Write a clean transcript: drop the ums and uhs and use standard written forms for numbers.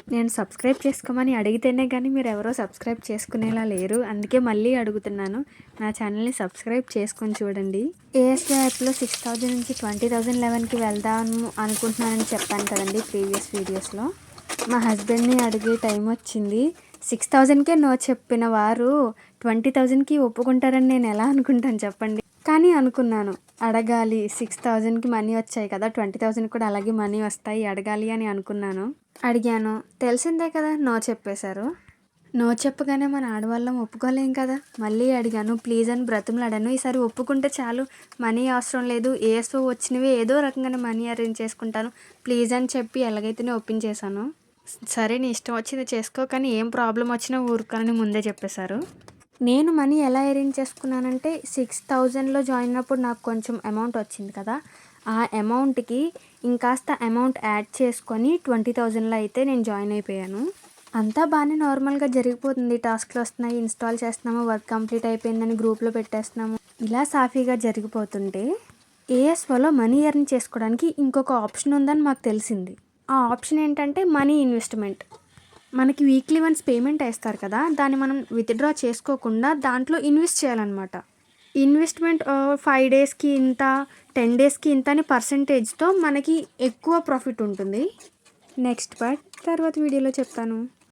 నేను సబ్స్క్రైబ్ చేసుకోమని అడిగితేనే కానీ మీరెవరో సబ్స్క్రైబ్ చేసుకునేలా లేరు. అందుకే మళ్ళీ అడుగుతున్నాను. నా ఛానల్‌ని సబ్స్క్రైబ్ చేసుకొని చూడండి. ఏఎస్‌బీ యాప్‌లో 6,000 నుంచి 20,000 లెవెల్‌కి వెళ్దాము అనుకుంటున్నానని చెప్పాను కదండీ ప్రీవియస్ వీడియోస్‌లో. మా హస్బెండ్‌ని అడిగే టైం వచ్చింది. 6,000కే నో చెప్పిన వారు 20,000కి ఒప్పుకుంటారని నేను ఎలా అనుకుంటాను చెప్పండి. కానీ అనుకున్నాను అడగాలి, 6,000కి మనీ వచ్చాయి కదా, 20,000 కూడా అలాగే మనీ వస్తాయి, అడగాలి అని అనుకున్నాను. అడిగాను. తెలిసిందే కదా, నో చెప్పేశారు. నో చెప్పగానే మన ఆడవాళ్ళం ఒప్పుకోలేం కదా. మళ్ళీ అడిగాను, ప్లీజ్ అని బ్రతిమలాడాను. ఈసారి ఒప్పుకుంటే చాలు, మనీ అవసరం లేదు, ఏఎస్ఓ వచ్చినవి ఏదో రకంగానే మనీ అరేంజ్ చేసుకుంటాను, ప్లీజ్ అని చెప్పి ఎలాగైతేనే ఒప్పించేశాను. సరే నీ ఇష్టం వచ్చింది చేసుకో, కానీ ఏం ప్రాబ్లం వచ్చినా ఊరుకోనని ముందే చెప్పేశారు. నేను మనీ ఎలా అరేంజ్ చేసుకున్నానంటే 6,000లో జాయిన్ అయినప్పుడు నాకు కొంచెం అమౌంట్ వచ్చింది కదా, ఆ అమౌంట్‌కి ఇంకాస్త అమౌంట్ యాడ్ చేసుకొని 20,000లో అయితే నేను జాయిన్ అయిపోయాను. అంతా బాగానే నార్మల్గా జరిగిపోతుంది. టాస్క్లు వస్తున్నాయి, ఇన్స్టాల్ చేస్తున్నాము, వర్క్ కంప్లీట్ అయిపోయిందని గ్రూప్లో పెట్టేస్తున్నాము. ఇలా సాఫీగా జరిగిపోతుంటే ఏఎస్ఓలో మనీ ఎర్న్ చేసుకోవడానికి ఇంకొక ఆప్షన్ ఉందని మాకు తెలిసింది. ఆ ఆప్షన్ ఏంటంటే మనీ ఇన్వెస్ట్మెంట్. మనకి వీక్లీ వన్స్ పేమెంట్ వేస్తారు కదా, దాన్ని మనం విత్డ్రా చేసుకోకుండా దాంట్లో ఇన్వెస్ట్ చేయాలన్నమాట. ఇన్వెస్ట్మెంట్ 5 డేస్కి ఇంత, 10 డేస్కి ఇంత అని పర్సంటేజ్తో మనకి ఎక్కువ ప్రాఫిట్ ఉంటుంది. నెక్స్ట్ పార్ట్ తర్వాత వీడియోలో చెప్తాను.